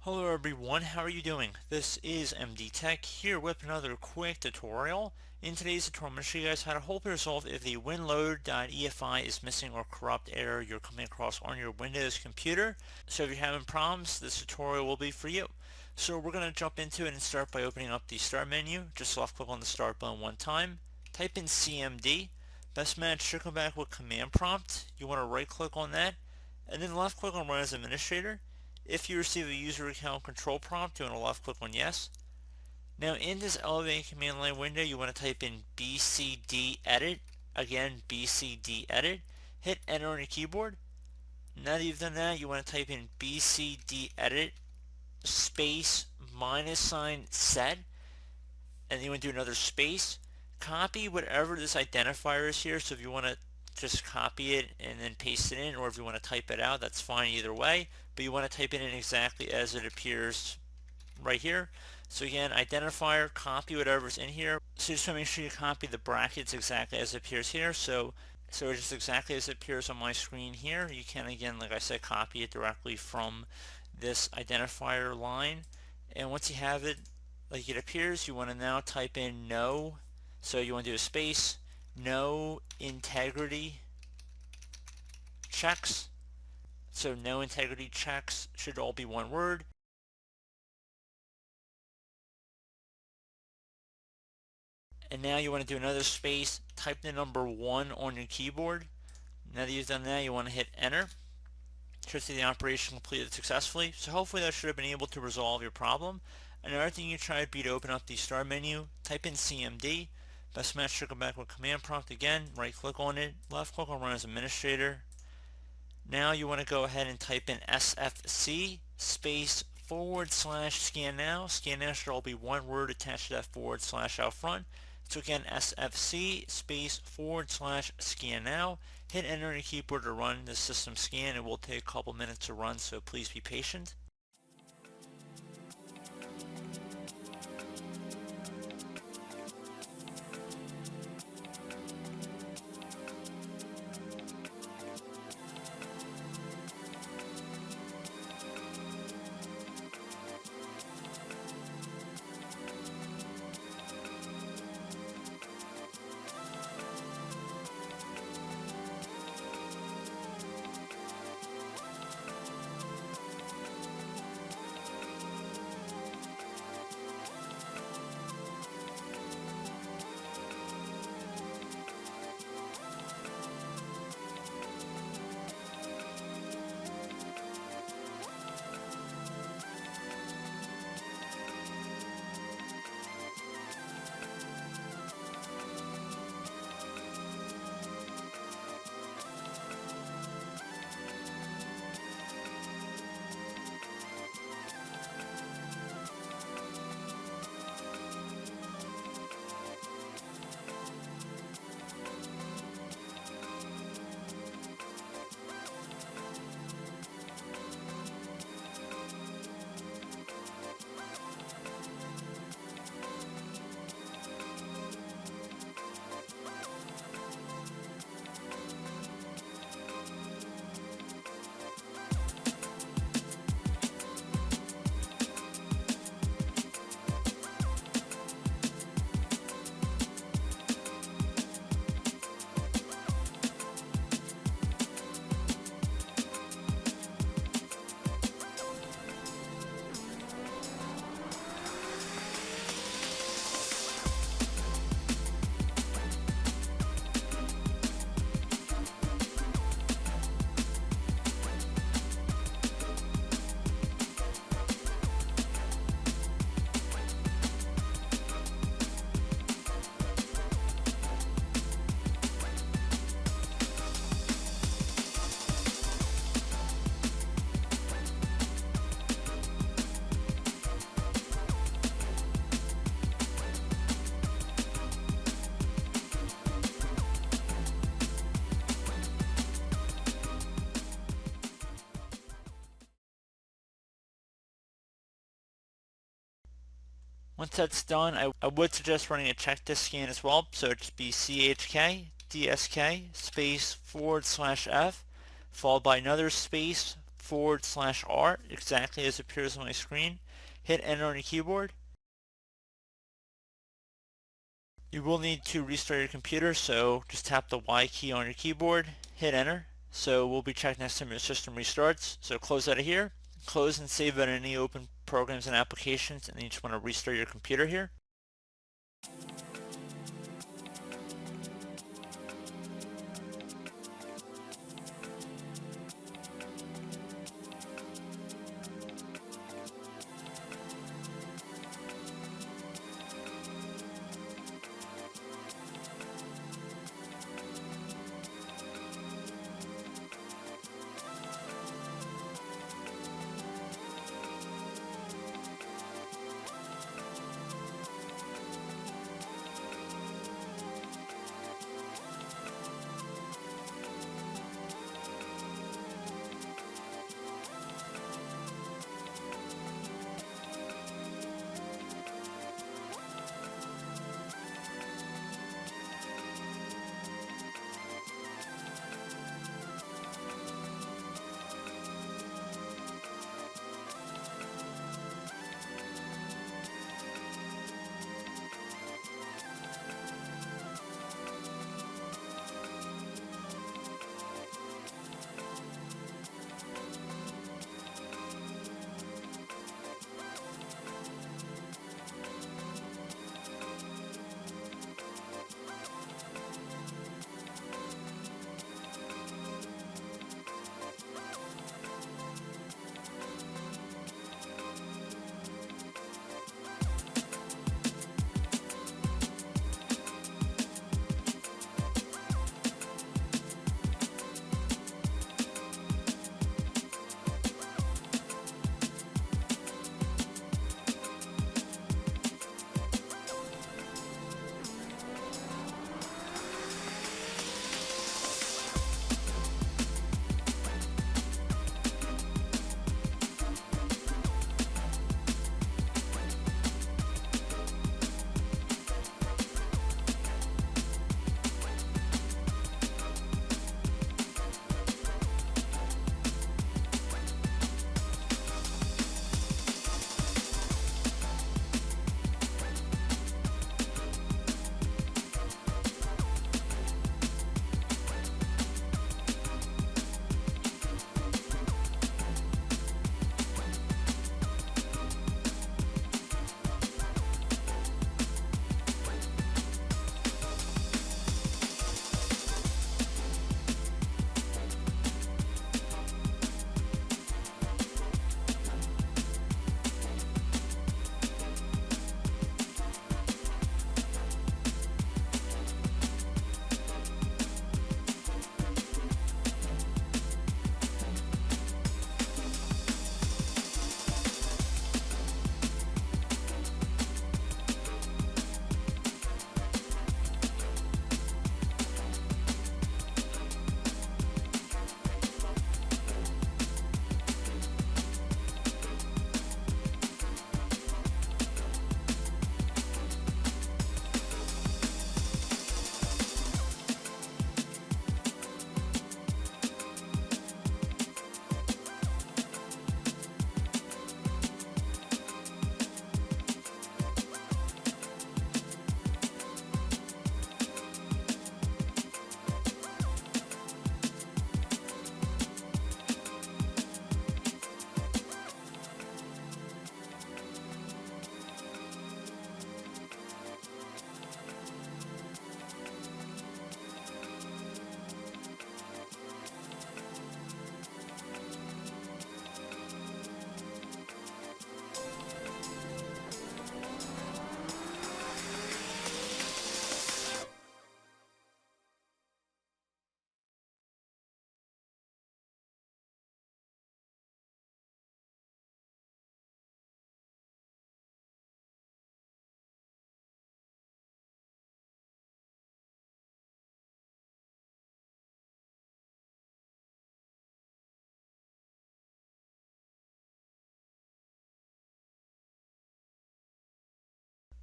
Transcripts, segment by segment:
Hello everyone, how are you doing? This is MD Tech here with another quick tutorial. In today's tutorial, I'm going to show you guys how to hopefully resolve if the Winload.efi is missing or corrupt error you're coming across on your Windows computer. So if you're having problems, this tutorial will be for you. So we're going to jump into it and start by opening up the Start menu. Just left click on the Start button one time. Type in CMD. Best match should come back with Command Prompt. You want to right click on that and then left click on Run as Administrator. If you receive a user account control prompt, you want to left click on yes. Now in this elevated command line window, you want to type in BCD edit. Again, BCD edit. Hit enter on your keyboard. Now that you've done that, you want to type in BCD edit space minus sign set. And then you want to do another space. Copy whatever this identifier is here. So if you want to just copy it and then paste it in, or if you want to type it out, that's fine either way, but you want to type it in exactly as it appears right here. So again, identifier, copy whatever's in here. So just want to make sure you copy the brackets exactly as it appears here. So just exactly as it appears on my screen here. You can, again, like I said, copy it directly from this identifier line. And once you have it like it appears, you want to now type in no. So you want to do a space, no integrity checks. So no integrity checks should all be one word. And now you want to do another space, type the number 1 on your keyboard. Now that you've done that, you want to hit enter. Should see the operation completed successfully. So hopefully that should have been able to resolve your problem. Another thing you try would be to open up the Start menu, type in CMD. Best match should come back with Command Prompt again. Right click on it, left click on Run as Administrator. Now you want to go ahead and type in SFC space / scan now. Scan now should all be one word attached to that / out front. So again, SFC space / scan now. Hit enter on your keyboard to run the system scan. It will take a couple minutes to run, so please be patient. Once that's done, I would suggest running a check disk scan as well. So it'd just be CHK DSK space / F followed by another space /R, exactly as it appears on my screen. Hit enter on your keyboard. You will need to restart your computer, so just tap the Y key on your keyboard, hit enter. So we'll be checked next time your system restarts. So close out of here, close and save out any open programs and applications, and then you just want to restart your computer here.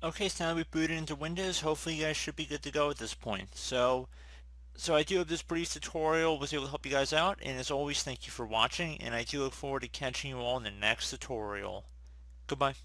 Okay, so now we booted into Windows. Hopefully you guys should be good to go at this point. So So I do hope this brief tutorial was able to help you guys out, and as always, thank you for watching, and I do look forward to catching you all in the next tutorial. Goodbye.